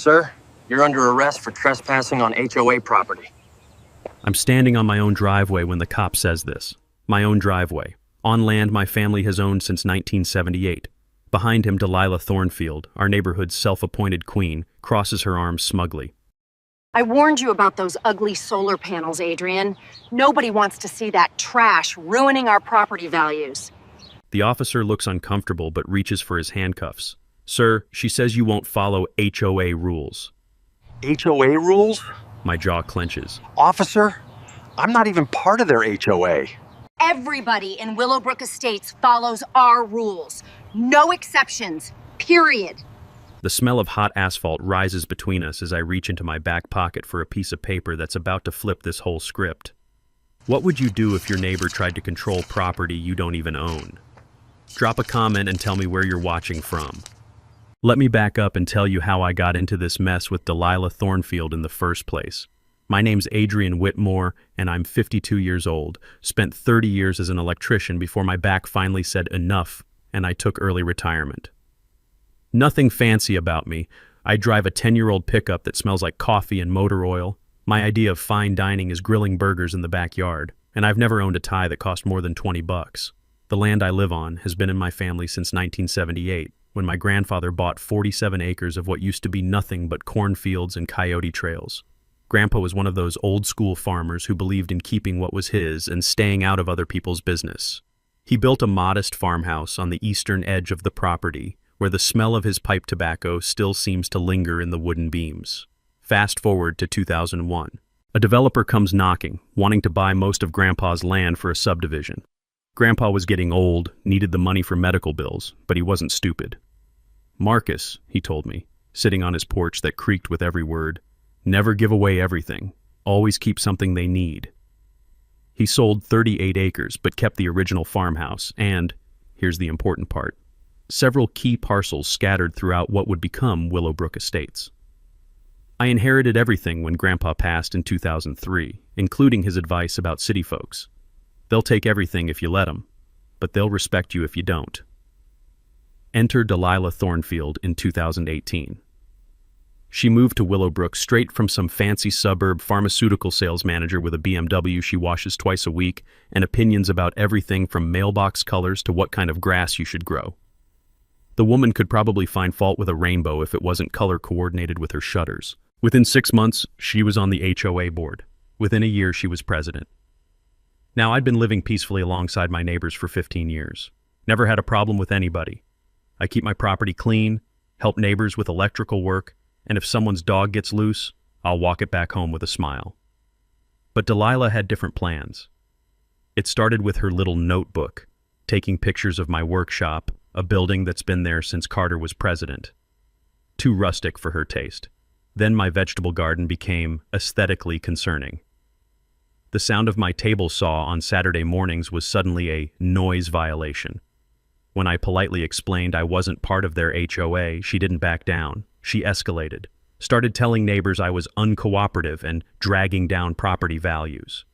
Sir, you're under arrest for trespassing on HOA property. I'm standing on my own driveway when the cop says this. My own driveway. On land my family has owned since 1978. Behind him, Delilah Thornfield, our neighborhood's self-appointed queen, crosses her arms smugly. I warned you about those ugly solar panels, Adrian. Nobody wants to see that trash ruining our property values. The officer looks uncomfortable but reaches for his handcuffs. Sir, she says you won't follow HOA rules. HOA rules? My jaw clenches. Officer, I'm not even part of their HOA. Everybody in Willowbrook Estates follows our rules. No exceptions, period. The smell of hot asphalt rises between us as I reach into my back pocket for a piece of paper that's about to flip this whole script. What would you do if your neighbor tried to control property you don't even own? Drop a comment and tell me where you're watching from. Let me back up and tell you how I got into this mess with Delilah Thornfield in the first place. My name's Adrian Whitmore, and I'm 52 years old. Spent 30 years as an electrician before my back finally said enough, and I took early retirement. Nothing fancy about me. I drive a 10-year-old pickup that smells like coffee and motor oil. My idea of fine dining is grilling burgers in the backyard, and I've never owned a tie that cost more than $20. The land I live on has been in my family since 1978, when my grandfather bought 47 acres of what used to be nothing but cornfields and coyote trails. Grandpa was one of those old-school farmers who believed in keeping what was his and staying out of other people's business. He built a modest farmhouse on the eastern edge of the property, where the smell of his pipe tobacco still seems to linger in the wooden beams. Fast forward to 2001. A developer comes knocking, wanting to buy most of Grandpa's land for a subdivision. Grandpa was getting old, needed the money for medical bills, but he wasn't stupid. Marcus, he told me, sitting on his porch that creaked with every word, never give away everything. Always keep something they need. He sold 38 acres, but kept the original farmhouse and, here's the important part, several key parcels scattered throughout what would become Willowbrook Estates. I inherited everything when Grandpa passed in 2003, including his advice about city folks. They'll take everything if you let them, but they'll respect you if you don't. Enter Delilah Thornfield in 2018. She moved to Willowbrook straight from some fancy suburb pharmaceutical sales manager with a BMW she washes twice a week and opinions about everything from mailbox colors to what kind of grass you should grow. The woman could probably find fault with a rainbow if it wasn't color coordinated with her shutters. Within 6 months, she was on the HOA board. Within a year, she was president. Now, I'd been living peacefully alongside my neighbors for 15 years. Never had a problem with anybody. I keep my property clean, help neighbors with electrical work, and if someone's dog gets loose, I'll walk it back home with a smile. But Delilah had different plans. It started with her little notebook, taking pictures of my workshop, a building that's been there since Carter was president. Too rustic for her taste. Then my vegetable garden became aesthetically concerning. The sound of my table saw on Saturday mornings was suddenly a noise violation. When I politely explained I wasn't part of their HOA, she didn't back down. She escalated, started telling neighbors I was uncooperative and dragging down property values.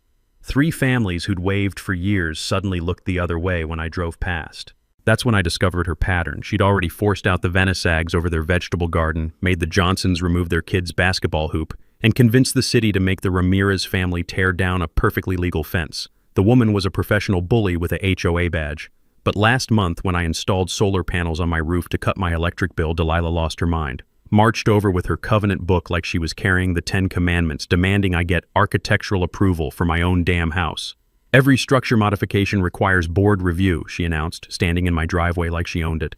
3 families who'd waved for years suddenly looked the other way when I drove past. That's when I discovered her pattern. She'd already forced out the Venesags over their vegetable garden, made the Johnsons remove their kids' basketball hoop, and convinced the city to make the Ramirez family tear down a perfectly legal fence. The woman was a professional bully with a HOA badge. But last month, when I installed solar panels on my roof to cut my electric bill, Delilah lost her mind. Marched over with her covenant book like she was carrying the 10 Commandments, demanding I get architectural approval for my own damn house. Every structure modification requires board review, she announced, standing in my driveway like she owned it.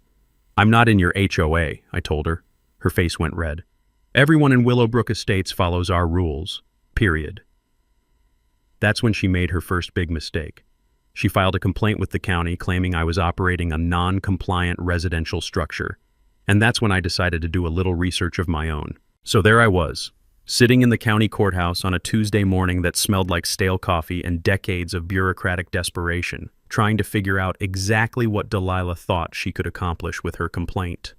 I'm not in your HOA, I told her. Her face went red. Everyone in Willowbrook Estates follows our rules, period. That's when she made her first big mistake. She filed a complaint with the county claiming I was operating a non-compliant residential structure. And that's when I decided to do a little research of my own. So there I was, sitting in the county courthouse on a Tuesday morning that smelled like stale coffee and decades of bureaucratic desperation, trying to figure out exactly what Delilah thought she could accomplish with her complaint.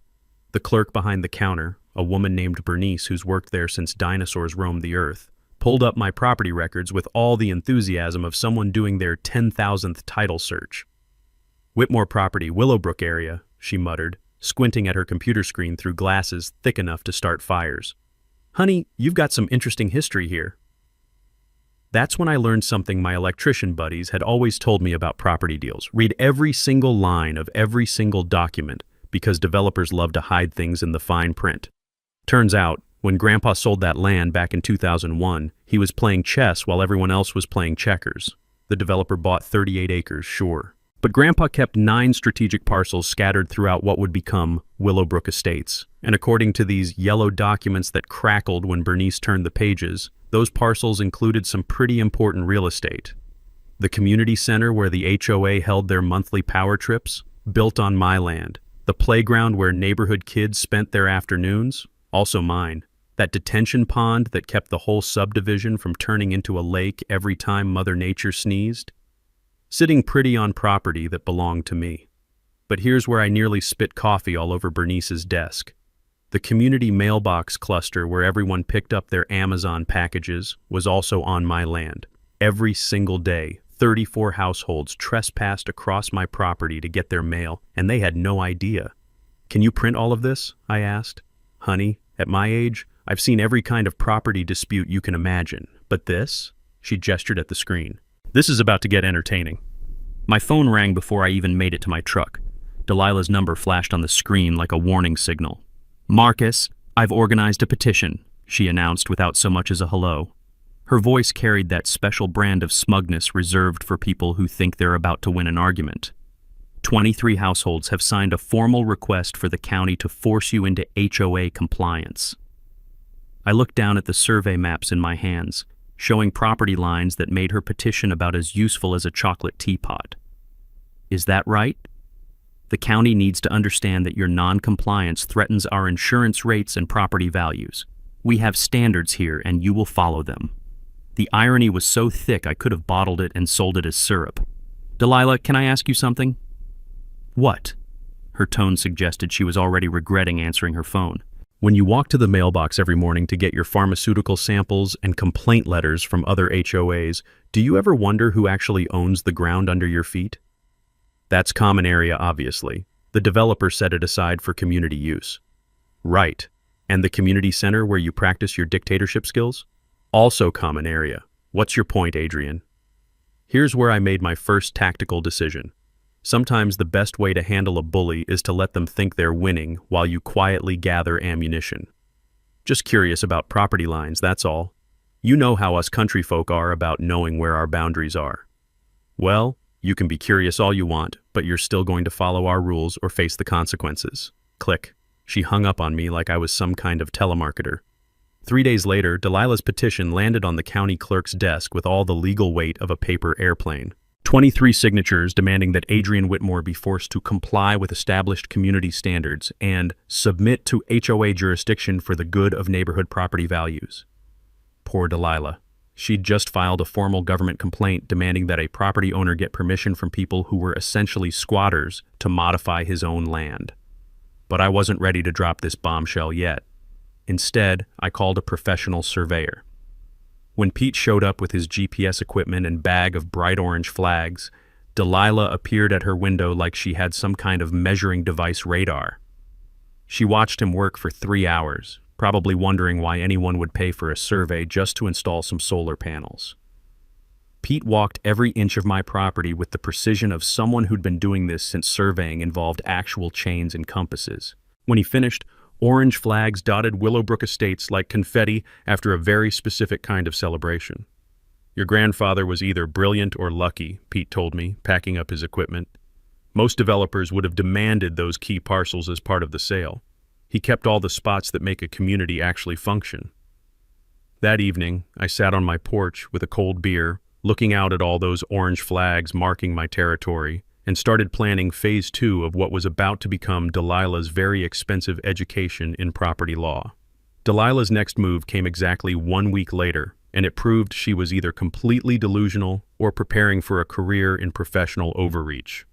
The clerk behind the counter, a woman named Bernice who's worked there since dinosaurs roamed the earth, pulled up my property records with all the enthusiasm of someone doing their 10,000th title search. Whitmore property, Willowbrook area, she muttered, squinting at her computer screen through glasses thick enough to start fires. "Honey, you've got some interesting history here." That's when I learned something my electrician buddies had always told me about property deals. Read every single line of every single document, because developers love to hide things in the fine print. Turns out, when Grandpa sold that land back in 2001, he was playing chess while everyone else was playing checkers. The developer bought 38 acres, sure. But Grandpa kept 9 strategic parcels scattered throughout what would become Willowbrook Estates. And according to these yellow documents that crackled when Bernice turned the pages, those parcels included some pretty important real estate. The community center where the HOA held their monthly power trips, built on my land. The playground where neighborhood kids spent their afternoons, also mine. That detention pond that kept the whole subdivision from turning into a lake every time Mother Nature sneezed. Sitting pretty on property that belonged to me. But here's where I nearly spit coffee all over Bernice's desk. The community mailbox cluster where everyone picked up their Amazon packages was also on my land. Every single day, 34 households trespassed across my property to get their mail, and they had no idea. "Can you print all of this?" I asked. "Honey, at my age, I've seen every kind of property dispute you can imagine. But this?" She gestured at the screen. "This is about to get entertaining." My phone rang before I even made it to my truck. Delilah's number flashed on the screen like a warning signal. "Marcus, I've organized a petition," she announced without so much as a hello. Her voice carried that special brand of smugness reserved for people who think they're about to win an argument. 23 households have signed a formal request for the county to force you into HOA compliance. I looked down at the survey maps in my hands, showing property lines that made her petition about as useful as a chocolate teapot. Is that right? The county needs to understand that your non-compliance threatens our insurance rates and property values. We have standards here, and you will follow them. The irony was so thick I could have bottled it and sold it as syrup. "Delilah, can I ask you something?" "What?" Her tone suggested she was already regretting answering her phone. "When you walk to the mailbox every morning to get your pharmaceutical samples and complaint letters from other HOAs, do you ever wonder who actually owns the ground under your feet?" "That's common area, obviously. The developer set it aside for community use." "Right. And the community center where you practice your dictatorship skills?" "Also common area. What's your point, Adrian?" Here's where I made my first tactical decision. Sometimes the best way to handle a bully is to let them think they're winning while you quietly gather ammunition. "Just curious about property lines, that's all. You know how us country folk are about knowing where our boundaries are." "Well, you can be curious all you want, but you're still going to follow our rules or face the consequences." Click. She hung up on me like I was some kind of telemarketer. 3 days later, Delilah's petition landed on the county clerk's desk with all the legal weight of a paper airplane. 23 signatures demanding that Adrian Whitmore be forced to comply with established community standards and submit to HOA jurisdiction for the good of neighborhood property values. Poor Delilah. She'd just filed a formal government complaint demanding that a property owner get permission from people who were essentially squatters to modify his own land. But I wasn't ready to drop this bombshell yet. Instead, I called a professional surveyor. When Pete showed up with his GPS equipment and bag of bright orange flags, Delilah appeared at her window like she had some kind of measuring device radar. She watched him work for 3 hours, probably wondering why anyone would pay for a survey just to install some solar panels. Pete walked every inch of my property with the precision of someone who'd been doing this since surveying involved actual chains and compasses. When he finished, orange flags dotted Willowbrook Estates like confetti after a very specific kind of celebration. "Your grandfather was either brilliant or lucky," Pete told me, packing up his equipment. "Most developers would have demanded those key parcels as part of the sale. He kept all the spots that make a community actually function." That evening, I sat on my porch with a cold beer, looking out at all those orange flags marking my territory, and started planning phase 2 of what was about to become Delilah's very expensive education in property law. Delilah's next move came exactly 1 week later, and it proved she was either completely delusional or preparing for a career in professional overreach.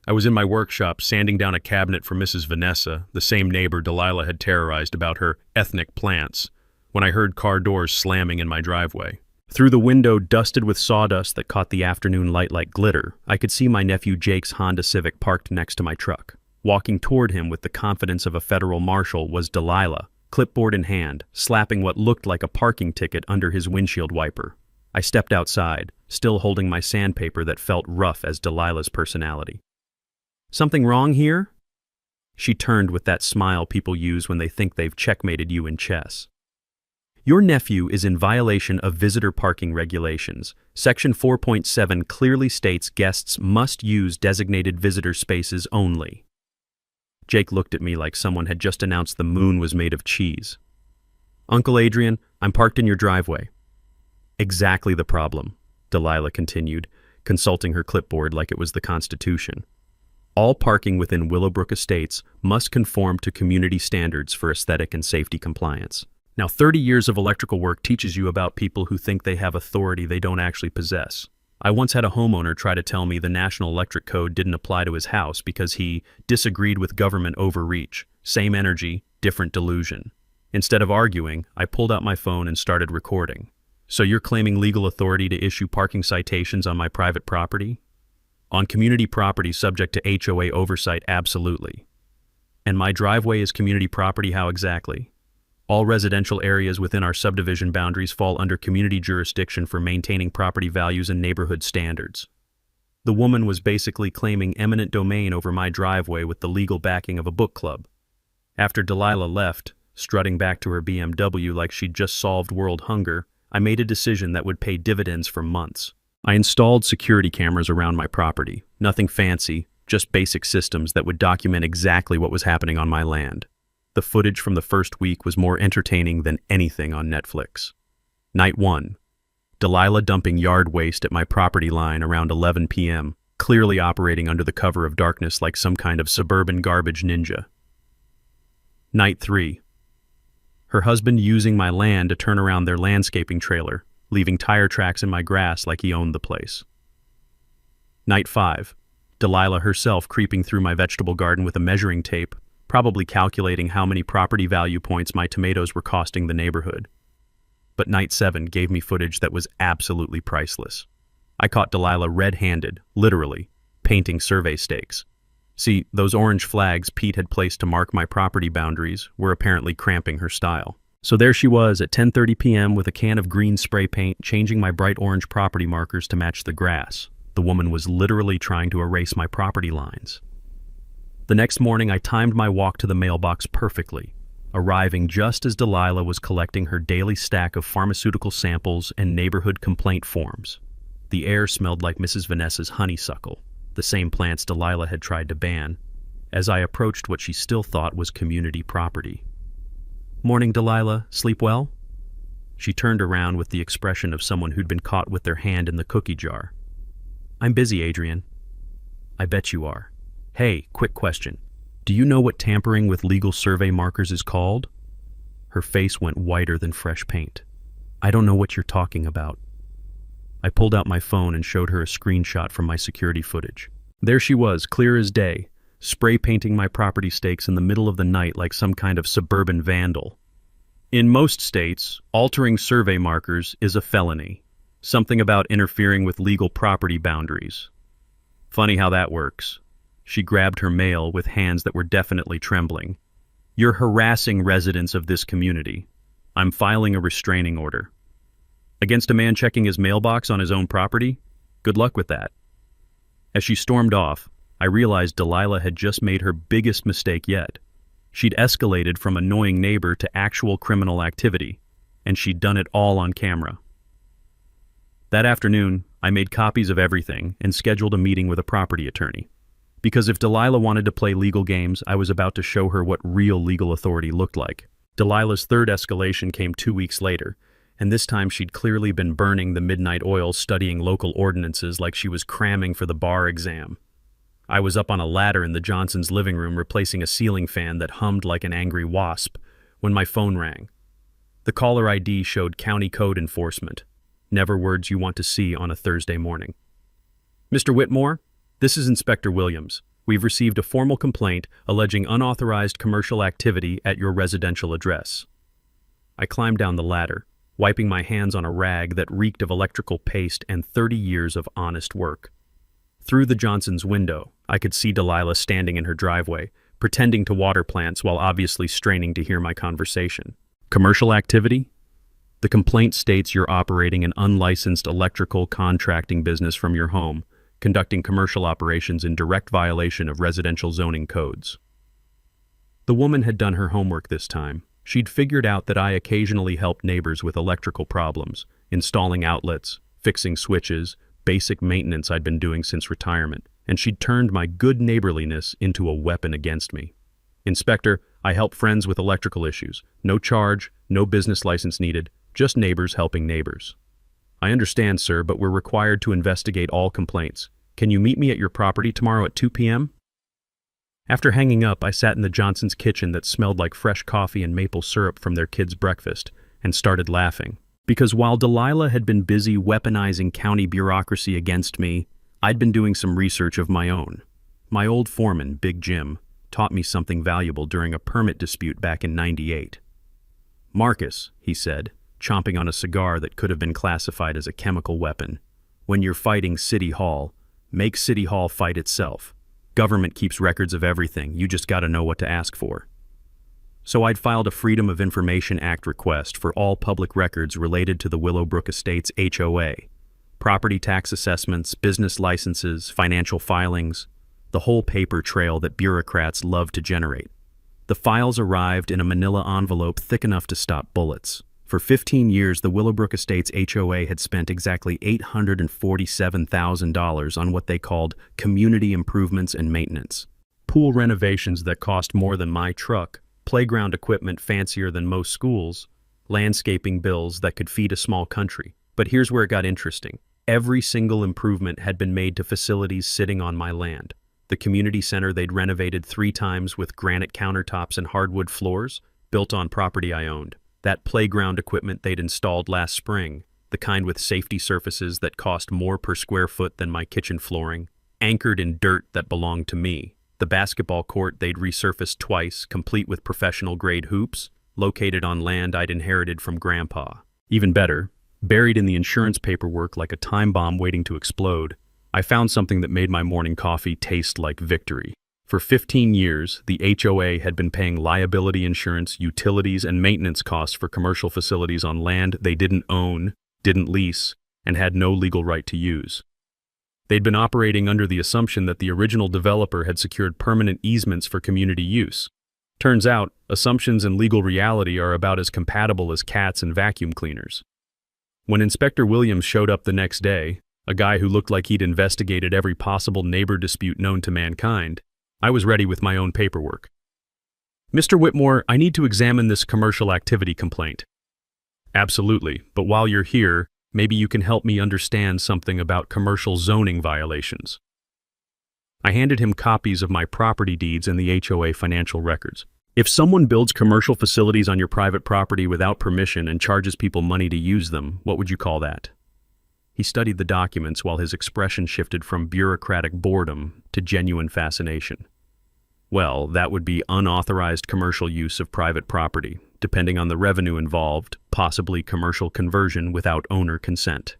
I was in my workshop sanding down a cabinet for Mrs. Vanessa, the same neighbor Delilah had terrorized about her ethnic plants, when I heard car doors slamming in my driveway. Through the window dusted with sawdust that caught the afternoon light like glitter, I could see my nephew Jake's Honda Civic parked next to my truck. Walking toward him with the confidence of a federal marshal was Delilah, clipboard in hand, slapping what looked like a parking ticket under his windshield wiper. I stepped outside, still holding my sandpaper that felt rough as Delilah's personality. "Something wrong here?" She turned with that smile people use when they think they've checkmated you in chess. "Your nephew is in violation of visitor parking regulations. Section 4.7 clearly states guests must use designated visitor spaces only." Jake looked at me like someone had just announced the moon was made of cheese. "Uncle Adrian, I'm parked in your driveway." "Exactly the problem," Delilah continued, consulting her clipboard like it was the Constitution. "All parking within Willowbrook Estates must conform to community standards for aesthetic and safety compliance." Now, 30 years of electrical work teaches you about people who think they have authority they don't actually possess. I once had a homeowner try to tell me the National Electric Code didn't apply to his house because he disagreed with government overreach. Same energy, different delusion. Instead of arguing, I pulled out my phone and started recording. "So you're claiming legal authority to issue parking citations on my private property?" "On community property subject to HOA oversight, absolutely." "And my driveway is community property, how exactly?" "All residential areas within our subdivision boundaries fall under community jurisdiction for maintaining property values and neighborhood standards." The woman was basically claiming eminent domain over my driveway with the legal backing of a book club. After Delilah left, strutting back to her BMW like she'd just solved world hunger, I made a decision that would pay dividends for months. I installed security cameras around my property. Nothing fancy, just basic systems that would document exactly what was happening on my land. The footage from the first week was more entertaining than anything on Netflix. Night 1. Delilah dumping yard waste at my property line around 11 p.m., clearly operating under the cover of darkness like some kind of suburban garbage ninja. Night 3. Her husband using my land to turn around their landscaping trailer, leaving tire tracks in my grass like he owned the place. Night 5. Delilah herself creeping through my vegetable garden with a measuring tape, probably calculating how many property value points my tomatoes were costing the neighborhood. But Night 7 gave me footage that was absolutely priceless. I caught Delilah red-handed, literally, painting survey stakes. See, those orange flags Pete had placed to mark my property boundaries were apparently cramping her style. So there she was at 10:30 p.m. with a can of green spray paint, changing my bright orange property markers to match the grass. The woman was literally trying to erase my property lines. The next morning, I timed my walk to the mailbox perfectly, arriving just as Delilah was collecting her daily stack of pharmaceutical samples and neighborhood complaint forms. The air smelled like Mrs. Vanessa's honeysuckle, the same plants Delilah had tried to ban, as I approached what she still thought was community property. "Morning, Delilah. Sleep well?" She turned around with the expression of someone who'd been caught with their hand in the cookie jar. "I'm busy, Adrian." "I bet you are. Hey, quick question. Do you know what tampering with legal survey markers is called?" Her face went whiter than fresh paint. "I don't know what you're talking about." I pulled out my phone and showed her a screenshot from my security footage. There she was, clear as day, spray painting my property stakes in the middle of the night like some kind of suburban vandal. In most states, altering survey markers is a felony. Something about interfering with legal property boundaries. Funny how that works. She grabbed her mail with hands that were definitely trembling. "You're harassing residents of this community. I'm filing a restraining order." "Against a man checking his mailbox on his own property? Good luck with that." As she stormed off, I realized Delilah had just made her biggest mistake yet. She'd escalated from annoying neighbor to actual criminal activity, and she'd done it all on camera. That afternoon, I made copies of everything and scheduled a meeting with a property attorney. Because if Delilah wanted to play legal games, I was about to show her what real legal authority looked like. Delilah's third escalation came 2 weeks later, and this time she'd clearly been burning the midnight oil studying local ordinances like she was cramming for the bar exam. I was up on a ladder in the Johnsons' living room replacing a ceiling fan that hummed like an angry wasp when my phone rang. The caller ID showed county code enforcement. Never words you want to see on a Thursday morning. "Mr. Whitmore, this is Inspector Williams. We've received a formal complaint alleging unauthorized commercial activity at your residential address." I climbed down the ladder, wiping my hands on a rag that reeked of electrical paste and 30 years of honest work. Through the Johnsons' window, I could see Delilah standing in her driveway, pretending to water plants while obviously straining to hear my conversation. Commercial activity? The complaint states you're operating an unlicensed electrical contracting business from your home, conducting commercial operations in direct violation of residential zoning codes. The woman had done her homework this time. She'd figured out that I occasionally helped neighbors with electrical problems, installing outlets, fixing switches, basic maintenance I'd been doing since retirement, and she'd turned my good neighborliness into a weapon against me. Inspector, I help friends with electrical issues. No charge, no business license needed, just neighbors helping neighbors. I understand, sir, but we're required to investigate all complaints. Can you meet me at your property tomorrow at 2 p.m.? After hanging up, I sat in the Johnsons' kitchen that smelled like fresh coffee and maple syrup from their kids' breakfast and started laughing. Because while Delilah had been busy weaponizing county bureaucracy against me, I'd been doing some research of my own. My old foreman, Big Jim, taught me something valuable during a permit dispute back in '98. Marcus, he said, chomping on a cigar that could have been classified as a chemical weapon, when you're fighting City Hall, make City Hall fight itself. Government keeps records of everything, you just gotta know what to ask for. So I'd filed a Freedom of Information Act request for all public records related to the Willowbrook Estates HOA. Property tax assessments, business licenses, financial filings, the whole paper trail that bureaucrats love to generate. The files arrived in a manila envelope thick enough to stop bullets. For 15 years, the Willowbrook Estates HOA had spent exactly $847,000 on what they called community improvements and maintenance. Pool renovations that cost more than my truck, playground equipment fancier than most schools, landscaping bills that could feed a small country. But here's where it got interesting. Every single improvement had been made to facilities sitting on my land. The community center they'd renovated 3 times with granite countertops and hardwood floors, built on property I owned. That playground equipment they'd installed last spring, the kind with safety surfaces that cost more per square foot than my kitchen flooring, anchored in dirt that belonged to me. The basketball court they'd resurfaced twice, complete with professional-grade hoops, located on land I'd inherited from Grandpa. Even better, buried in the insurance paperwork like a time bomb waiting to explode, I found something that made my morning coffee taste like victory. For 15 years, the HOA had been paying liability insurance, utilities, and maintenance costs for commercial facilities on land they didn't own, didn't lease, and had no legal right to use. They'd been operating under the assumption that the original developer had secured permanent easements for community use. Turns out, assumptions and legal reality are about as compatible as cats and vacuum cleaners. When Inspector Williams showed up the next day, a guy who looked like he'd investigated every possible neighbor dispute known to mankind, I was ready with my own paperwork. Mr. Whitmore, I need to examine this commercial activity complaint. Absolutely, but while you're here, maybe you can help me understand something about commercial zoning violations. I handed him copies of my property deeds and the HOA financial records. If someone builds commercial facilities on your private property without permission and charges people money to use them, what would you call that? He studied the documents while his expression shifted from bureaucratic boredom to genuine fascination. Well, that would be unauthorized commercial use of private property, depending on the revenue involved, possibly commercial conversion without owner consent.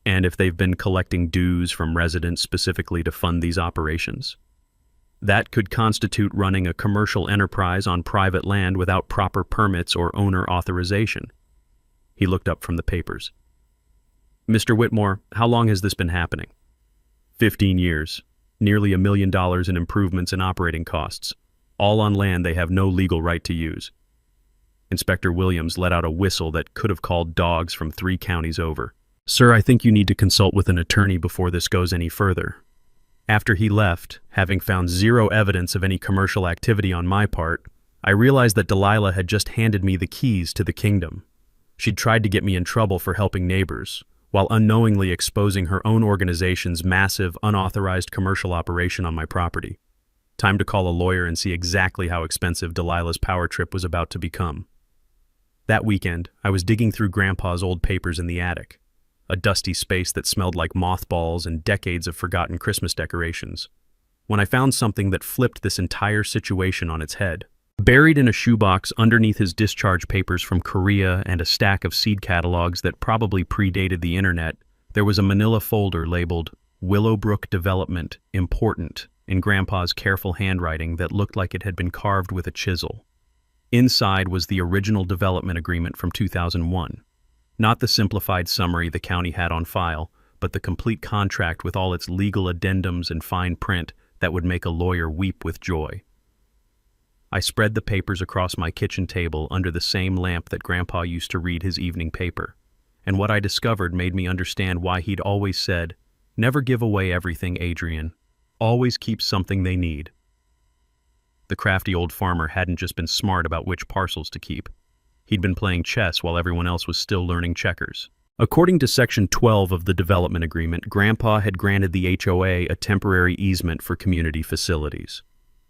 And if they've been collecting dues from residents specifically to fund these operations, that could constitute running a commercial enterprise on private land without proper permits or owner authorization. He looked up from the papers. Mr. Whitmore, how long has this been happening? 15 years. Nearly $1 million in improvements and operating costs, all on land they have no legal right to use. Inspector Williams let out a whistle that could have called dogs from 3 counties over. Sir, I think you need to consult with an attorney before this goes any further. After he left, having found 0 evidence of any commercial activity on my part, I realized that Delilah had just handed me the keys to the kingdom. She'd tried to get me in trouble for helping neighbors, while unknowingly exposing her own organization's massive, unauthorized commercial operation on my property. Time to call a lawyer and see exactly how expensive Delilah's power trip was about to become. That weekend, I was digging through Grandpa's old papers in the attic, a dusty space that smelled like mothballs and decades of forgotten Christmas decorations, when I found something that flipped this entire situation on its head. Buried in a shoebox underneath his discharge papers from Korea and a stack of seed catalogs that probably predated the internet, there was a manila folder labeled Willowbrook Development, important, in Grandpa's careful handwriting that looked like it had been carved with a chisel. Inside was the original development agreement from 2001. Not the simplified summary the county had on file, but the complete contract with all its legal addendums and fine print that would make a lawyer weep with joy. I spread the papers across my kitchen table under the same lamp that Grandpa used to read his evening paper, and what I discovered made me understand why he'd always said, "Never give away everything, Adrian. Always keep something they need." The crafty old farmer hadn't just been smart about which parcels to keep. He'd been playing chess while everyone else was still learning checkers. According to Section 12 of the development agreement, Grandpa had granted the HOA a temporary easement for community facilities.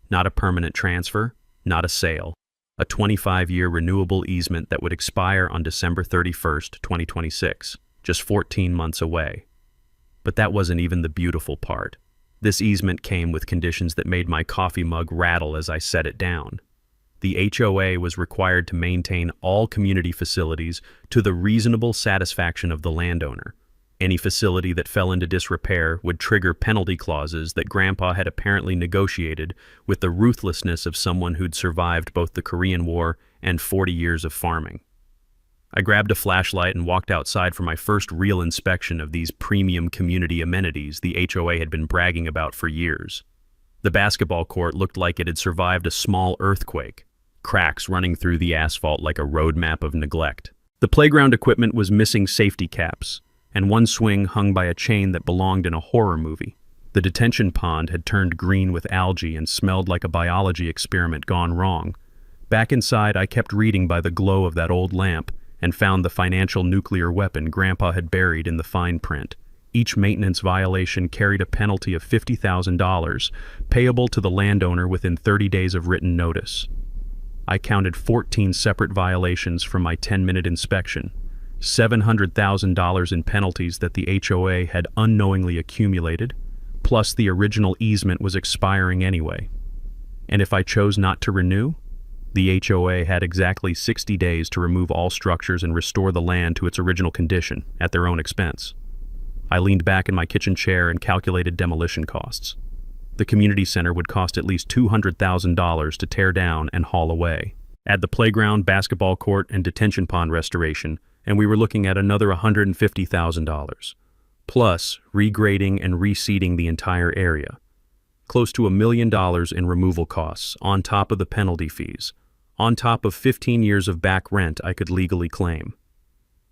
Not a permanent transfer, not a sale. A 25-year renewable easement that would expire on December 31st, 2026, just 14 months away. But that wasn't even the beautiful part. This easement came with conditions that made my coffee mug rattle as I set it down. The HOA was required to maintain all community facilities to the reasonable satisfaction of the landowner. Any facility that fell into disrepair would trigger penalty clauses that Grandpa had apparently negotiated with the ruthlessness of someone who'd survived both the Korean War and 40 years of farming. I grabbed a flashlight and walked outside for my first real inspection of these premium community amenities the HOA had been bragging about for years. The basketball court looked like it had survived a small earthquake, cracks running through the asphalt like a roadmap of neglect. The playground equipment was missing safety caps, and one swing hung by a chain that belonged in a horror movie. The detention pond had turned green with algae and smelled like a biology experiment gone wrong. Back inside, I kept reading by the glow of that old lamp and found the financial nuclear weapon Grandpa had buried in the fine print. Each maintenance violation carried a penalty of $50,000, payable to the landowner within 30 days of written notice. I counted 14 separate violations from my 10-minute inspection, $700,000 in penalties that the HOA had unknowingly accumulated, plus the original easement was expiring anyway. And if I chose not to renew, the HOA had exactly 60 days to remove all structures and restore the land to its original condition at their own expense. I leaned back in my kitchen chair and calculated demolition costs. The community center would cost at least $200,000 to tear down and haul away. Add the playground, basketball court, and detention pond restoration, and we were looking at another $150,000, plus regrading and reseeding the entire area. Close to $1 million in removal costs, on top of the penalty fees, on top of 15 years of back rent I could legally claim.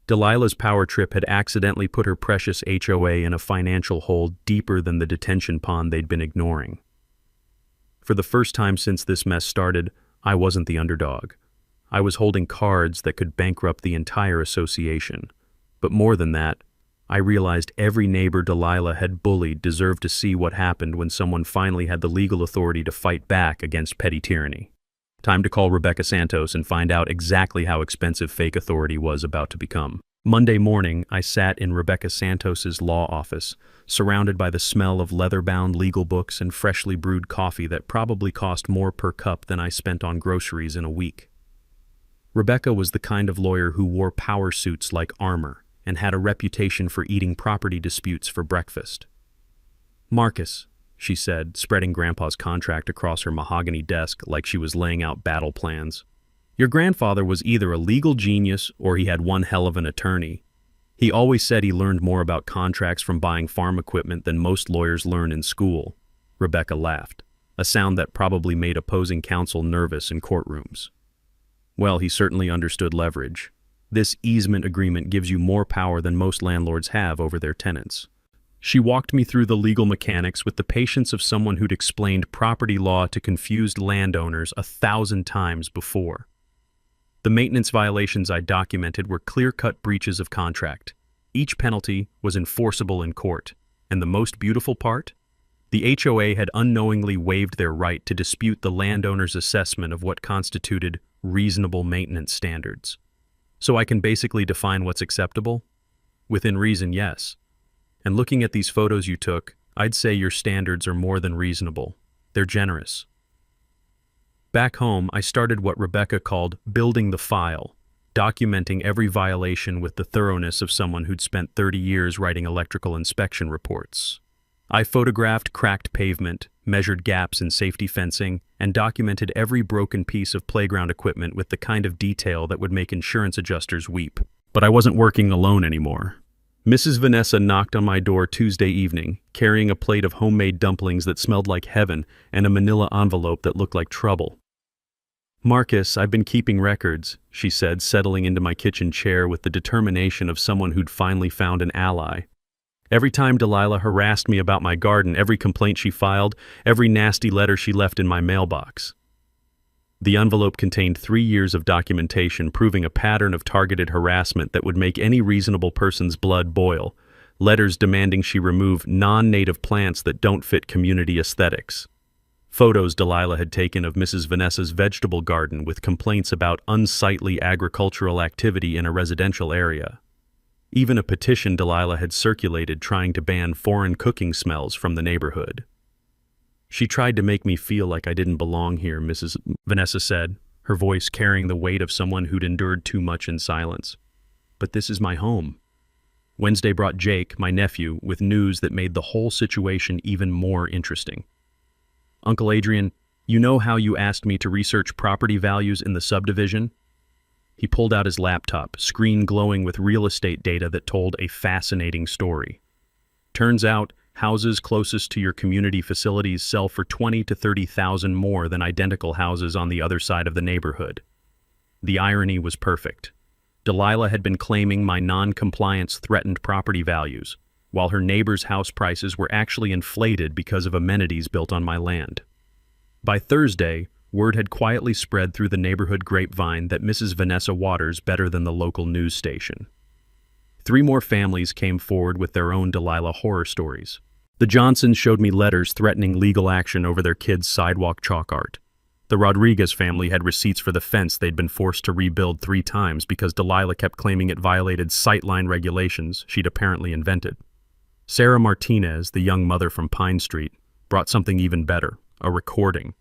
Delilah's power trip had accidentally put her precious HOA in a financial hole deeper than the detention pond they'd been ignoring. For the first time since this mess started, I wasn't the underdog. I was holding cards that could bankrupt the entire association. But more than that, I realized every neighbor Delilah had bullied deserved to see what happened when someone finally had the legal authority to fight back against petty tyranny. Time to call Rebecca Santos and find out exactly how expensive fake authority was about to become. Monday morning, I sat in Rebecca Santos's law office, surrounded by the smell of leather-bound legal books and freshly brewed coffee that probably cost more per cup than I spent on groceries in a week. Rebecca was the kind of lawyer who wore power suits like armor and had a reputation for eating property disputes for breakfast. "Marcus," she said, spreading Grandpa's contract across her mahogany desk like she was laying out battle plans. "Your grandfather was either a legal genius or he had one hell of an attorney. He always said he learned more about contracts from buying farm equipment than most lawyers learn in school." Rebecca laughed, a sound that probably made opposing counsel nervous in courtrooms. "Well, he certainly understood leverage. This easement agreement gives you more power than most landlords have over their tenants." She walked me through the legal mechanics with the patience of someone who'd explained property law to confused landowners 1,000 times before. The maintenance violations I documented were clear-cut breaches of contract. Each penalty was enforceable in court. And the most beautiful part? The HOA had unknowingly waived their right to dispute the landowner's assessment of what constituted reasonable maintenance standards. So I can basically define what's acceptable? Within reason, yes. And looking at these photos you took, I'd say your standards are more than reasonable. They're generous. Back home, I started what Rebecca called building the file, documenting every violation with the thoroughness of someone who'd spent 30 years writing electrical inspection reports. I photographed cracked pavement, measured gaps in safety fencing, and documented every broken piece of playground equipment with the kind of detail that would make insurance adjusters weep. But I wasn't working alone anymore. Mrs. Vanessa knocked on my door Tuesday evening, carrying a plate of homemade dumplings that smelled like heaven and a manila envelope that looked like trouble. "Marcus, I've been keeping records," she said, settling into my kitchen chair with the determination of someone who'd finally found an ally. Every time Delilah harassed me about my garden, every complaint she filed, every nasty letter she left in my mailbox. The envelope contained 3 years of documentation proving a pattern of targeted harassment that would make any reasonable person's blood boil, letters demanding she remove non-native plants that don't fit community aesthetics. Photos Delilah had taken of Mrs. Vanessa's vegetable garden with complaints about unsightly agricultural activity in a residential area. Even a petition Delilah had circulated trying to ban foreign cooking smells from the neighborhood. "She tried to make me feel like I didn't belong here," Mrs. Vanessa said, her voice carrying the weight of someone who'd endured too much in silence. "But this is my home." Wednesday brought Jake, my nephew, with news that made the whole situation even more interesting. "Uncle Adrian, you know how you asked me to research property values in the subdivision?" He pulled out his laptop, screen glowing with real estate data that told a fascinating story. Turns out, houses closest to your community facilities sell for $20,000 to $30,000 more than identical houses on the other side of the neighborhood. The irony was perfect. Delilah had been claiming my non-compliance threatened property values, while her neighbor's house prices were actually inflated because of amenities built on my land. By Thursday, word had quietly spread through the neighborhood grapevine that Mrs. Vanessa Waters better than the local news station. 3 more families came forward with their own Delilah horror stories. The Johnsons showed me letters threatening legal action over their kids' sidewalk chalk art. The Rodriguez family had receipts for the fence they'd been forced to rebuild 3 times because Delilah kept claiming it violated sightline regulations she'd apparently invented. Sarah Martinez, the young mother from Pine Street, brought something even better, a recording.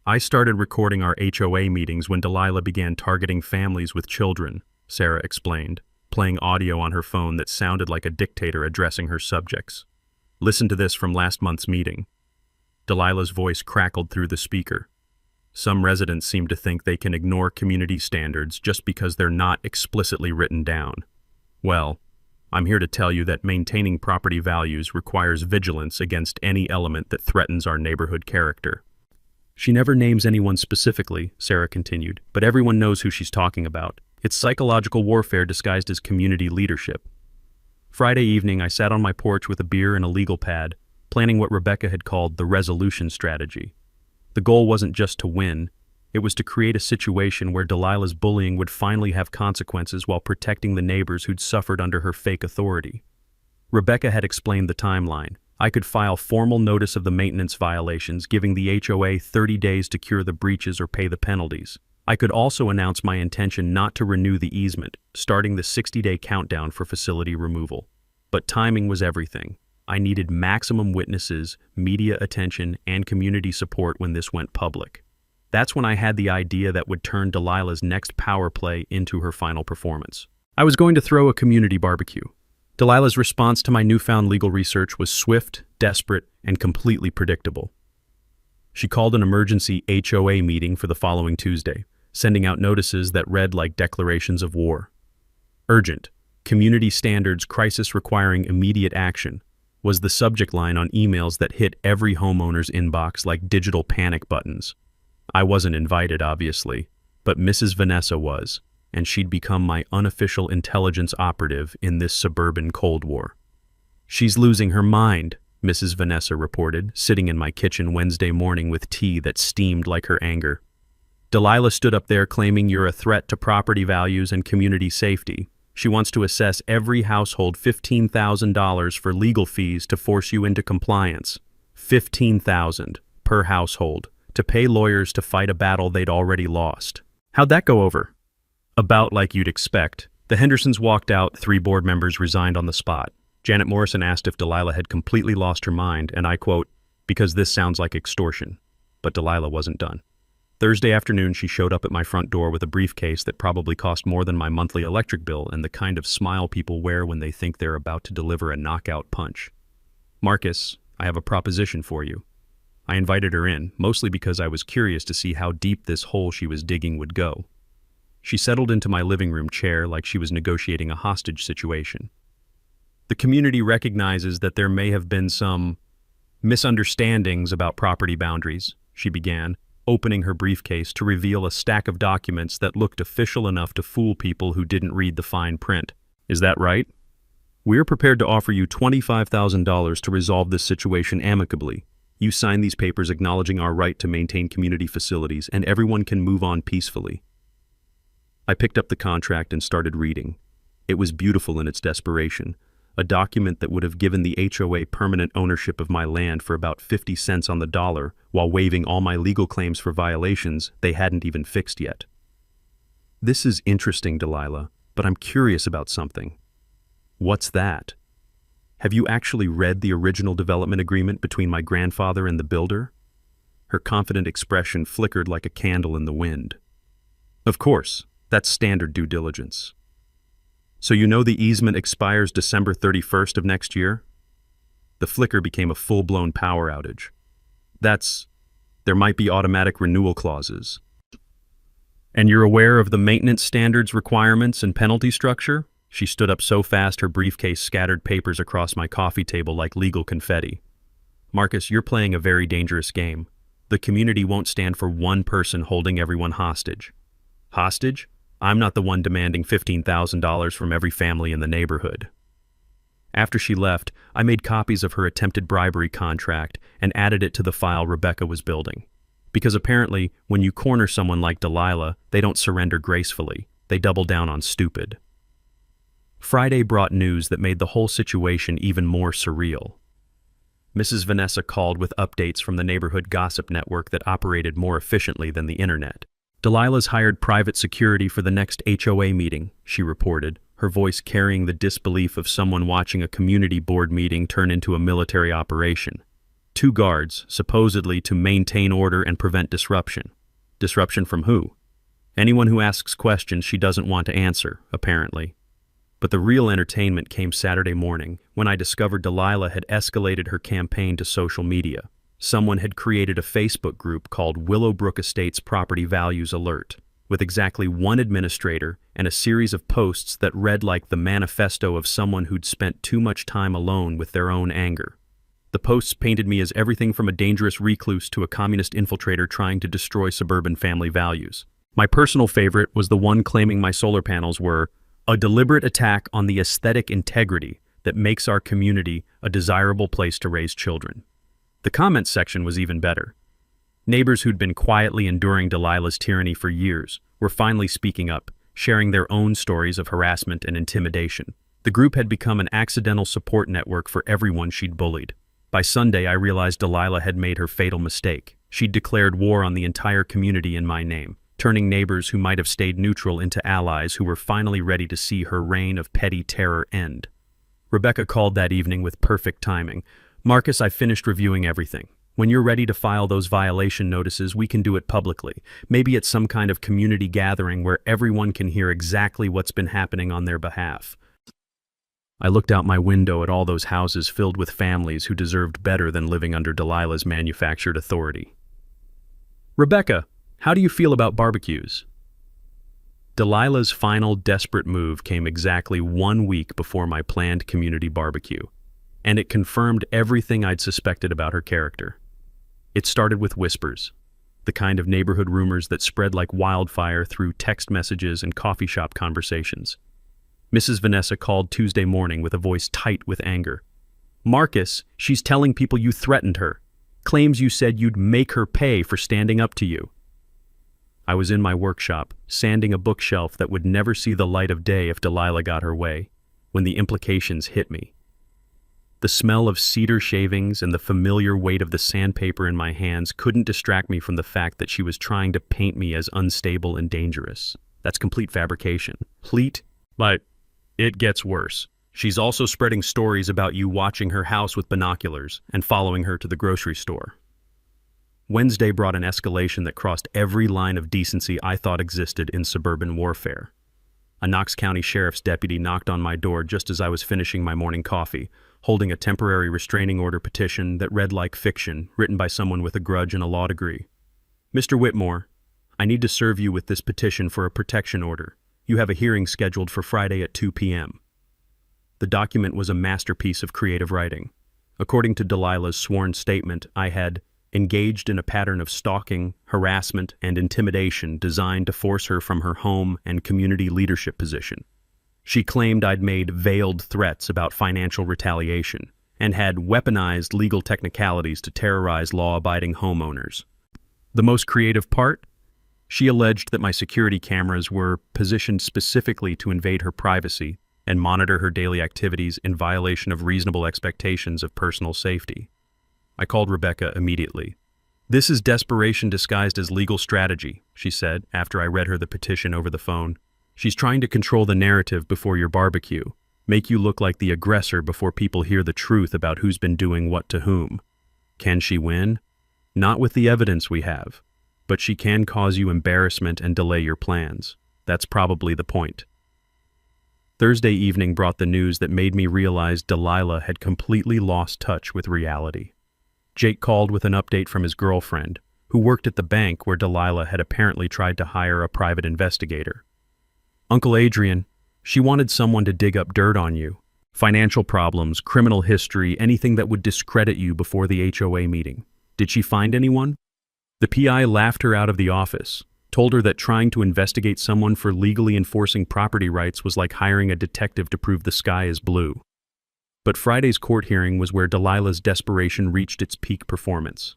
"I started recording our HOA meetings when Delilah began targeting families with children," Sarah explained, playing audio on her phone that sounded like a dictator addressing her subjects. "Listen to this from last month's meeting." Delilah's voice crackled through the speaker. "Some residents seem to think they can ignore community standards just because they're not explicitly written down. Well, I'm here to tell you that maintaining property values requires vigilance against any element that threatens our neighborhood character." She never names anyone specifically, Sarah continued, but everyone knows who she's talking about. It's psychological warfare disguised as community leadership. Friday evening, I sat on my porch with a beer and a legal pad, planning what Rebecca had called the resolution strategy. The goal wasn't just to win, it was to create a situation where Delilah's bullying would finally have consequences while protecting the neighbors who'd suffered under her fake authority. Rebecca had explained the timeline. I could file formal notice of the maintenance violations, giving the HOA 30 days to cure the breaches or pay the penalties. I could also announce my intention not to renew the easement, starting the 60-day countdown for facility removal. But timing was everything. I needed maximum witnesses, media attention, and community support when this went public. That's when I had the idea that would turn Delilah's next power play into her final performance. I was going to throw a community barbecue. Delilah's response to my newfound legal research was swift, desperate, and completely predictable. She called an emergency HOA meeting for the following Tuesday, sending out notices that read like declarations of war. "Urgent. Community standards crisis requiring immediate action," was the subject line on emails that hit every homeowner's inbox like digital panic buttons. I wasn't invited, obviously, but Mrs. Vanessa was, and she'd become my unofficial intelligence operative in this suburban Cold War. "She's losing her mind," Mrs. Vanessa reported, sitting in my kitchen Wednesday morning with tea that steamed like her anger. "Delilah stood up there claiming you're a threat to property values and community safety. She wants to assess every household $15,000 for legal fees to force you into compliance. $15,000 per household to pay lawyers to fight a battle they'd already lost." How'd that go over? About like you'd expect. The Hendersons walked out, 3 board members resigned on the spot. Janet Morrison asked if Delilah had completely lost her mind, and I quote, "because this sounds like extortion." But Delilah wasn't done. Thursday afternoon, she showed up at my front door with a briefcase that probably cost more than my monthly electric bill and the kind of smile people wear when they think they're about to deliver a knockout punch. Marcus, I have a proposition for you. I invited her in, mostly because I was curious to see how deep this hole she was digging would go. She settled into my living room chair like she was negotiating a hostage situation. The community recognizes that there may have been some misunderstandings about property boundaries, she began, opening her briefcase to reveal a stack of documents that looked official enough to fool people who didn't read the fine print. Is that right? We're prepared to offer you $25,000 to resolve this situation amicably. You sign these papers acknowledging our right to maintain community facilities, and everyone can move on peacefully. I picked up the contract and started reading. It was beautiful in its desperation, a document that would have given the HOA permanent ownership of my land for about 50 cents on the dollar, while waiving all my legal claims for violations they hadn't even fixed yet. This is interesting, Delilah, but I'm curious about something. What's that? Have you actually read the original development agreement between my grandfather and the builder? Her confident expression flickered like a candle in the wind. Of course, that's standard due diligence. So you know the easement expires December 31st of next year? The flicker became a full-blown power outage. There might be automatic renewal clauses. And you're aware of the maintenance standards requirements and penalty structure? She stood up so fast her briefcase scattered papers across my coffee table like legal confetti. Marcus, you're playing a very dangerous game. The community won't stand for one person holding everyone hostage. Hostage? I'm not the one demanding $15,000 from every family in the neighborhood. After she left, I made copies of her attempted bribery contract and added it to the file Rebecca was building. Because apparently, when you corner someone like Delilah, they don't surrender gracefully. They double down on stupid. Friday brought news that made the whole situation even more surreal. Mrs. Vanessa called with updates from the neighborhood gossip network that operated more efficiently than the internet. Delilah's hired private security for the next HOA meeting, she reported, her voice carrying the disbelief of someone watching a community board meeting turn into a military operation. 2 guards, supposedly to maintain order and prevent disruption. Disruption from who? Anyone who asks questions she doesn't want to answer, apparently. But the real entertainment came Saturday morning, when I discovered Delilah had escalated her campaign to social media. Someone had created a Facebook group called Willowbrook Estates Property Values Alert, with exactly 1 administrator and a series of posts that read like the manifesto of someone who'd spent too much time alone with their own anger. The posts painted me as everything from a dangerous recluse to a communist infiltrator trying to destroy suburban family values. My personal favorite was the one claiming my solar panels were a deliberate attack on the aesthetic integrity that makes our community a desirable place to raise children. The comments section was even better. Neighbors who'd been quietly enduring Delilah's tyranny for years were finally speaking up, sharing their own stories of harassment and intimidation. The group had become an accidental support network for everyone she'd bullied. By Sunday, I realized Delilah had made her fatal mistake. She'd declared war on the entire community in my name, turning neighbors who might have stayed neutral into allies who were finally ready to see her reign of petty terror end. Rebecca called that evening with perfect timing. Marcus, I finished reviewing everything. When you're ready to file those violation notices, we can do it publicly. Maybe at some kind of community gathering where everyone can hear exactly what's been happening on their behalf. I looked out my window at all those houses filled with families who deserved better than living under Delilah's manufactured authority. Rebecca, how do you feel about barbecues? Delilah's final desperate move came exactly 1 week before my planned community barbecue, and it confirmed everything I'd suspected about her character. It started with whispers, the kind of neighborhood rumors that spread like wildfire through text messages and coffee shop conversations. Mrs. Vanessa called Tuesday morning with a voice tight with anger. Marcus, she's telling people you threatened her. Claims you said you'd make her pay for standing up to you. I was in my workshop, sanding a bookshelf that would never see the light of day if Delilah got her way, when the implications hit me. The smell of cedar shavings and the familiar weight of the sandpaper in my hands couldn't distract me from the fact that she was trying to paint me as unstable and dangerous. That's complete fabrication. But it gets worse. She's also spreading stories about you watching her house with binoculars and following her to the grocery store. Wednesday brought an escalation that crossed every line of decency I thought existed in suburban warfare. A Knox County Sheriff's deputy knocked on my door just as I was finishing my morning coffee, holding a temporary restraining order petition that read like fiction, written by someone with a grudge and a law degree. "Mr. Whitmore, I need to serve you with this petition for a protection order. You have a hearing scheduled for Friday at 2 p.m. The document was a masterpiece of creative writing. According to Delilah's sworn statement, I had engaged in a pattern of stalking, harassment, and intimidation designed to force her from her home and community leadership position. She claimed I'd made veiled threats about financial retaliation and had weaponized legal technicalities to terrorize law-abiding homeowners. The most creative part? She alleged that my security cameras were positioned specifically to invade her privacy and monitor her daily activities in violation of reasonable expectations of personal safety. I called Rebecca immediately. "This is desperation disguised as legal strategy," she said after I read her the petition over the phone. "She's trying to control the narrative before your barbecue, make you look like the aggressor before people hear the truth about who's been doing what to whom. Can she win? Not with the evidence we have, but she can cause you embarrassment and delay your plans. That's probably the point." Thursday evening brought the news that made me realize Delilah had completely lost touch with reality. Jake called with an update from his girlfriend, who worked at the bank where Delilah had apparently tried to hire a private investigator. "Uncle Adrian, she wanted someone to dig up dirt on you. Financial problems, criminal history, anything that would discredit you before the HOA meeting. Did she find anyone?" The PI laughed her out of the office, told her that trying to investigate someone for legally enforcing property rights was like hiring a detective to prove the sky is blue. But Friday's court hearing was where Delilah's desperation reached its peak performance.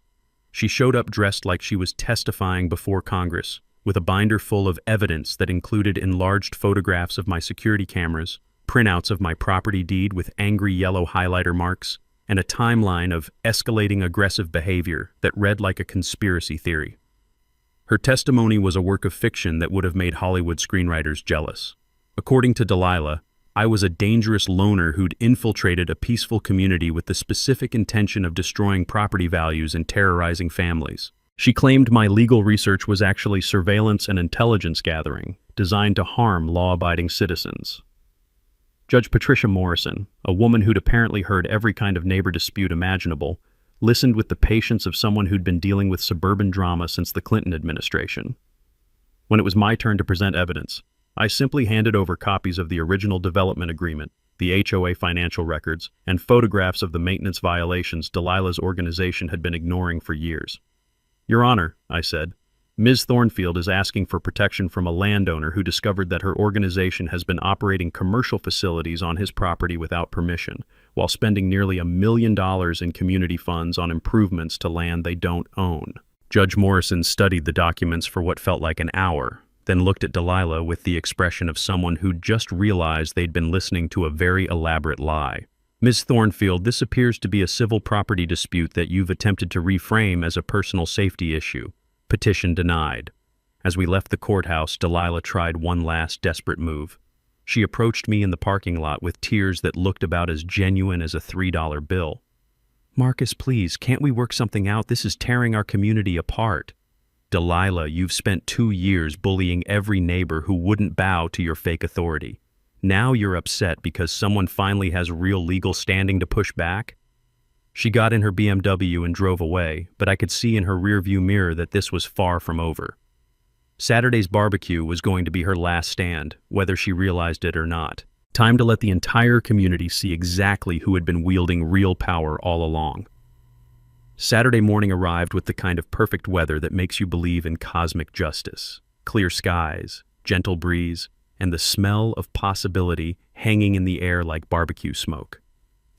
She showed up dressed like she was testifying before Congress, with a binder full of evidence that included enlarged photographs of my security cameras, printouts of my property deed with angry yellow highlighter marks, and a timeline of escalating aggressive behavior that read like a conspiracy theory. Her testimony was a work of fiction that would have made Hollywood screenwriters jealous. According to Delilah, I was a dangerous loner who'd infiltrated a peaceful community with the specific intention of destroying property values and terrorizing families. She claimed my legal research was actually surveillance and intelligence gathering, designed to harm law-abiding citizens. Judge Patricia Morrison, a woman who'd apparently heard every kind of neighbor dispute imaginable, listened with the patience of someone who'd been dealing with suburban drama since the Clinton administration. When it was my turn to present evidence, I simply handed over copies of the original development agreement, the HOA financial records, and photographs of the maintenance violations Delilah's organization had been ignoring for years. "Your Honor," I said, "Ms. Thornfield is asking for protection from a landowner who discovered that her organization has been operating commercial facilities on his property without permission, while spending nearly $1 million in community funds on improvements to land they don't own." Judge Morrison studied the documents for what felt like an hour, then looked at Delilah with the expression of someone who'd just realized they'd been listening to a very elaborate lie. "Ms. Thornfield, this appears to be a civil property dispute that you've attempted to reframe as a personal safety issue. Petition denied." As we left the courthouse, Delilah tried one last desperate move. She approached me in the parking lot with tears that looked about as genuine as a $3 bill. "Marcus, please, can't we work something out? This is tearing our community apart." "Delilah, you've spent 2 years bullying every neighbor who wouldn't bow to your fake authority. Now you're upset because someone finally has real legal standing to push back?" She got in her BMW and drove away, but I could see in her rearview mirror that this was far from over. Saturday's barbecue was going to be her last stand, whether she realized it or not. Time to let the entire community see exactly who had been wielding real power all along. Saturday morning arrived with the kind of perfect weather that makes you believe in cosmic justice. Clear skies, gentle breeze, and the smell of possibility hanging in the air like barbecue smoke.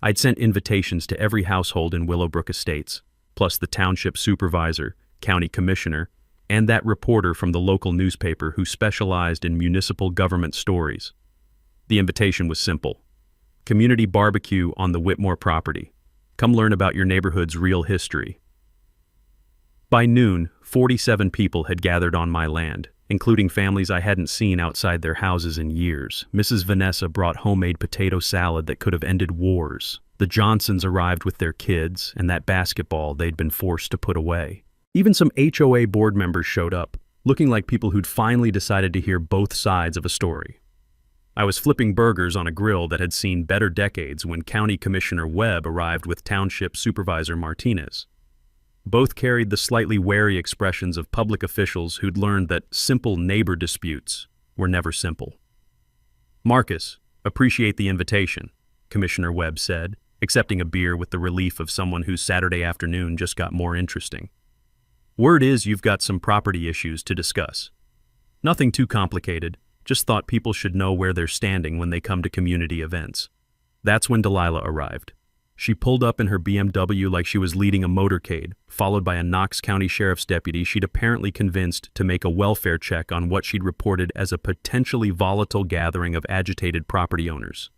I'd sent invitations to every household in Willowbrook Estates, plus the township supervisor, county commissioner, and that reporter from the local newspaper who specialized in municipal government stories. The invitation was simple: community barbecue on the Whitmore property. Come learn about your neighborhood's real history. By noon, 47 people had gathered on my land, including families I hadn't seen outside their houses in years. Mrs. Vanessa brought homemade potato salad that could have ended wars. The Johnsons arrived with their kids and that basketball they'd been forced to put away. Even some HOA board members showed up, looking like people who'd finally decided to hear both sides of a story. I was flipping burgers on a grill that had seen better decades when County Commissioner Webb arrived with Township Supervisor Martinez. Both carried the slightly wary expressions of public officials who'd learned that simple neighbor disputes were never simple. "Marcus, appreciate the invitation," Commissioner Webb said, accepting a beer with the relief of someone whose Saturday afternoon just got more interesting. "Word is you've got some property issues to discuss. Nothing too complicated, just thought people should know where they're standing when they come to community events." That's when Delilah arrived. She pulled up in her BMW like she was leading a motorcade, followed by a Knox County Sheriff's deputy she'd apparently convinced to make a welfare check on what she'd reported as a potentially volatile gathering of agitated property owners.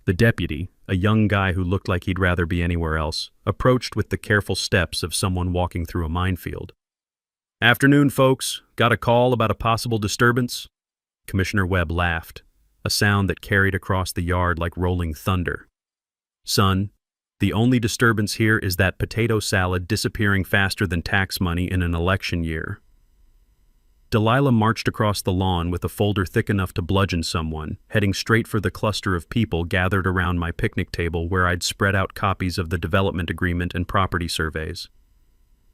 The deputy, a young guy who looked like he'd rather be anywhere else, approached with the careful steps of someone walking through a minefield. "Afternoon, folks. Got a call about a possible disturbance?" Commissioner Webb laughed, a sound that carried across the yard like rolling thunder. "Son, the only disturbance here is that potato salad disappearing faster than tax money in an election year." Delilah marched across the lawn with a folder thick enough to bludgeon someone, heading straight for the cluster of people gathered around my picnic table where I'd spread out copies of the development agreement and property surveys.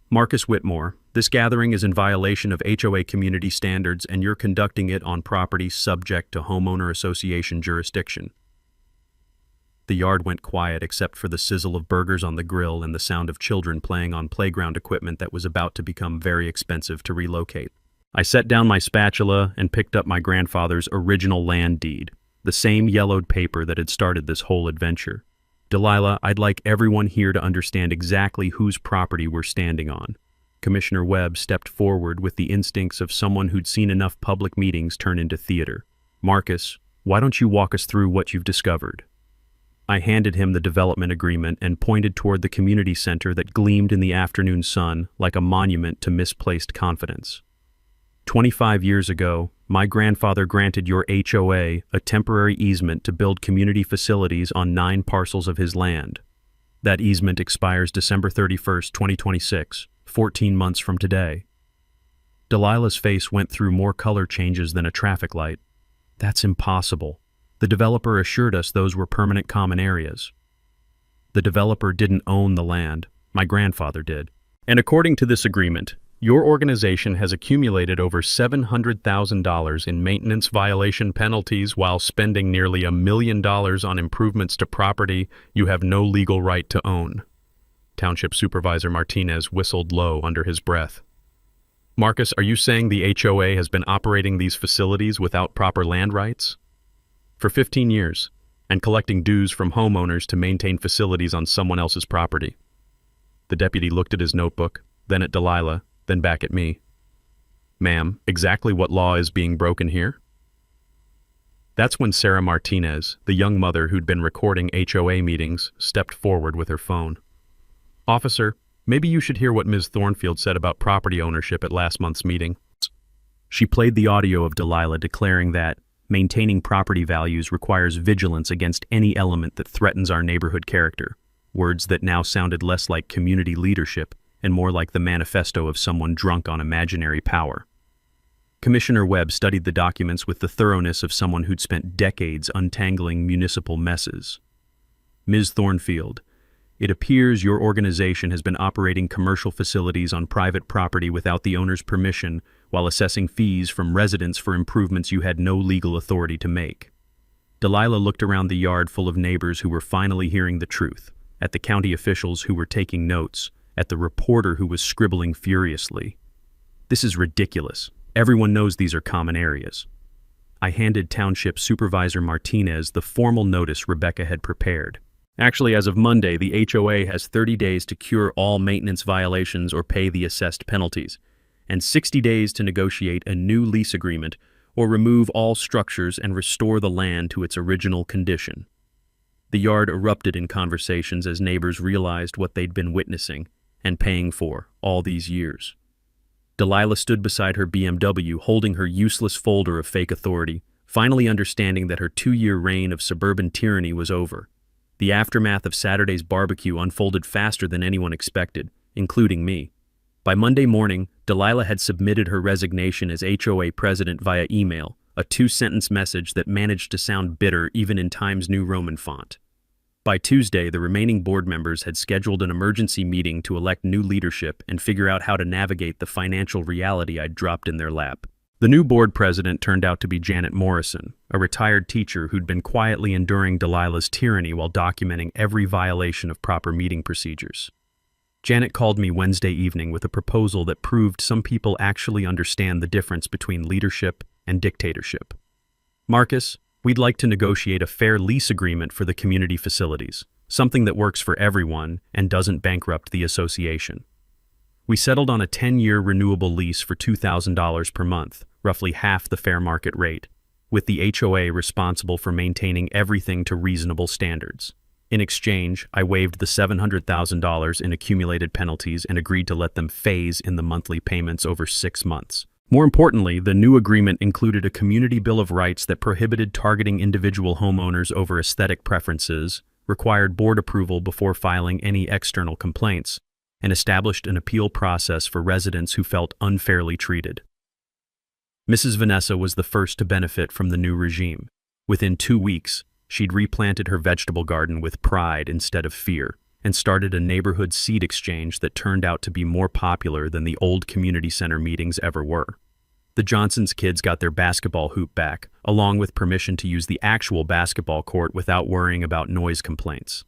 "Marcus Whitmore, this gathering is in violation of HOA community standards and you're conducting it on property subject to homeowner association jurisdiction." The yard went quiet except for the sizzle of burgers on the grill and the sound of children playing on playground equipment that was about to become very expensive to relocate. I set down my spatula and picked up my grandfather's original land deed, the same yellowed paper that had started this whole adventure. "Delilah, I'd like everyone here to understand exactly whose property we're standing on." Commissioner Webb stepped forward with the instincts of someone who'd seen enough public meetings turn into theater. "Marcus, why don't you walk us through what you've discovered?" I handed him the development agreement and pointed toward the community center that gleamed in the afternoon sun like a monument to misplaced confidence. 25 years ago, my grandfather granted your HOA a temporary easement to build community facilities on 9 parcels of his land. That easement expires December 31st, 2026, 14 months from today. Delilah's face went through more color changes than a traffic light. "That's impossible. The developer assured us those were permanent common areas." "The developer didn't own the land. My grandfather did. And according to this agreement, your organization has accumulated over $700,000 in maintenance violation penalties while spending nearly $1 million on improvements to property you have no legal right to own." Township Supervisor Martinez whistled low under his breath. "Marcus, are you saying the HOA has been operating these facilities without proper land rights?" "For 15 years, and collecting dues from homeowners to maintain facilities on someone else's property." The deputy looked at his notebook, then at Delilah, then back at me. "Ma'am, exactly what law is being broken here?" That's when Sarah Martinez, the young mother who'd been recording HOA meetings, stepped forward with her phone. "Officer, maybe you should hear what Ms. Thornfield said about property ownership at last month's meeting." She played the audio of Delilah declaring that maintaining property values requires vigilance against any element that threatens our neighborhood character, words that now sounded less like community leadership and more like the manifesto of someone drunk on imaginary power. Commissioner Webb studied the documents with the thoroughness of someone who'd spent decades untangling municipal messes. "Ms. Thornfield, it appears your organization has been operating commercial facilities on private property without the owner's permission while assessing fees from residents for improvements you had no legal authority to make." Delilah looked around the yard full of neighbors who were finally hearing the truth, at the county officials who were taking notes, at the reporter who was scribbling furiously. "This is ridiculous. Everyone knows these are common areas." I handed Township Supervisor Martinez the formal notice Rebecca had prepared. "Actually, as of Monday, the HOA has 30 days to cure all maintenance violations or pay the assessed penalties, and 60 days to negotiate a new lease agreement or remove all structures and restore the land to its original condition." The yard erupted in conversations as neighbors realized what they'd been witnessing and paying for all these years. Delilah stood beside her BMW holding her useless folder of fake authority, finally understanding that her 2-year reign of suburban tyranny was over. The aftermath of Saturday's barbecue unfolded faster than anyone expected, including me. By Monday morning, Delilah had submitted her resignation as HOA president via email, a two-sentence message that managed to sound bitter even in Times New Roman font. By Tuesday, the remaining board members had scheduled an emergency meeting to elect new leadership and figure out how to navigate the financial reality I'd dropped in their lap. The new board president turned out to be Janet Morrison, a retired teacher who'd been quietly enduring Delilah's tyranny while documenting every violation of proper meeting procedures. Janet called me Wednesday evening with a proposal that proved some people actually understand the difference between leadership and dictatorship. "Marcus, we'd like to negotiate a fair lease agreement for the community facilities, something that works for everyone and doesn't bankrupt the association." We settled on a 10-year renewable lease for $2,000 per month, roughly half the fair market rate, with the HOA responsible for maintaining everything to reasonable standards. In exchange, I waived the $700,000 in accumulated penalties and agreed to let them phase in the monthly payments over 6 months. More importantly, the new agreement included a community bill of rights that prohibited targeting individual homeowners over aesthetic preferences, required board approval before filing any external complaints, and established an appeal process for residents who felt unfairly treated. Mrs. Vanessa was the first to benefit from the new regime. Within 2 weeks, she'd replanted her vegetable garden with pride instead of fear, and started a neighborhood seed exchange that turned out to be more popular than the old community center meetings ever were. The Johnsons' kids got their basketball hoop back, along with permission to use the actual basketball court without worrying about noise complaints.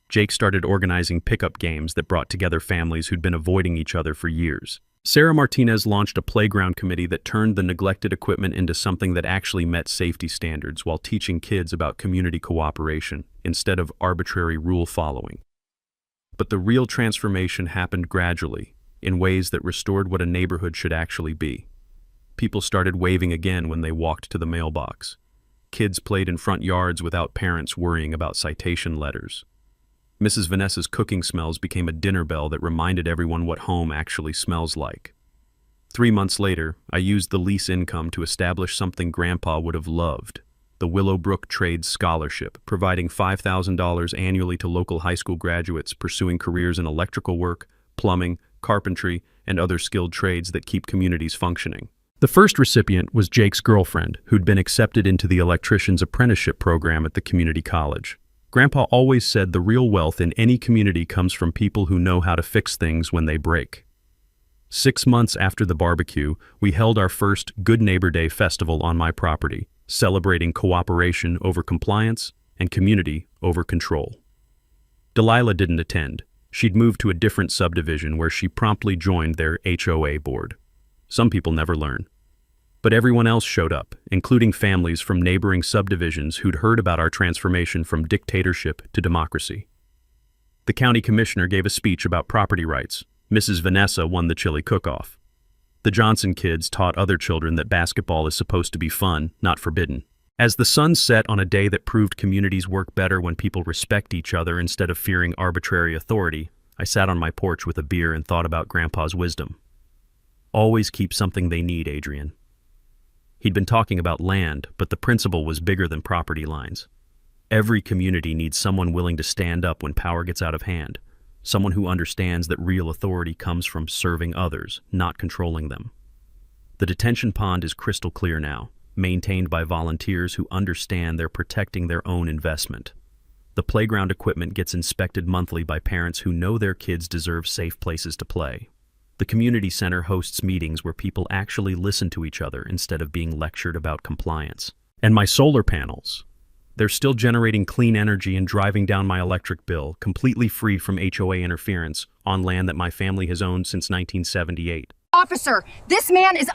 Jake started organizing pickup games that brought together families who'd been avoiding each other for years. Sarah Martinez launched a playground committee that turned the neglected equipment into something that actually met safety standards while teaching kids about community cooperation instead of arbitrary rule following. But the real transformation happened gradually, in ways that restored what a neighborhood should actually be. People started waving again when they walked to the mailbox. Kids played in front yards without parents worrying about citation letters. Mrs. Vanessa's cooking smells became a dinner bell that reminded everyone what home actually smells like. 3 months later, I used the lease income to establish something Grandpa would have loved: the Willowbrook Trades Scholarship, providing $5,000 annually to local high school graduates pursuing careers in electrical work, plumbing, carpentry, and other skilled trades that keep communities functioning. The first recipient was Jake's girlfriend, who'd been accepted into the electrician's apprenticeship program at the community college. Grandpa always said the real wealth in any community comes from people who know how to fix things when they break. 6 months after the barbecue, we held our first Good Neighbor Day festival on my property, celebrating cooperation over compliance and community over control. Delilah didn't attend. She'd moved to a different subdivision where she promptly joined their HOA board. Some people never learn. But everyone else showed up, including families from neighboring subdivisions who'd heard about our transformation from dictatorship to democracy. The county commissioner gave a speech about property rights. Mrs. Vanessa won the chili cook-off. The Johnson kids taught other children that basketball is supposed to be fun, not forbidden. As the sun set on a day that proved communities work better when people respect each other instead of fearing arbitrary authority, I sat on my porch with a beer and thought about Grandpa's wisdom. Always keep something they need, Adrian. He'd been talking about land, but the principle was bigger than property lines. Every community needs someone willing to stand up when power gets out of hand, someone who understands that real authority comes from serving others, not controlling them. The detention pond is crystal clear now, maintained by volunteers who understand they're protecting their own investment. The playground equipment gets inspected monthly by parents who know their kids deserve safe places to play. The community center hosts meetings where people actually listen to each other instead of being lectured about compliance. And my solar panels. They're still generating clean energy and driving down my electric bill, completely free from HOA interference, on land that my family has owned since 1978. Officer, this man is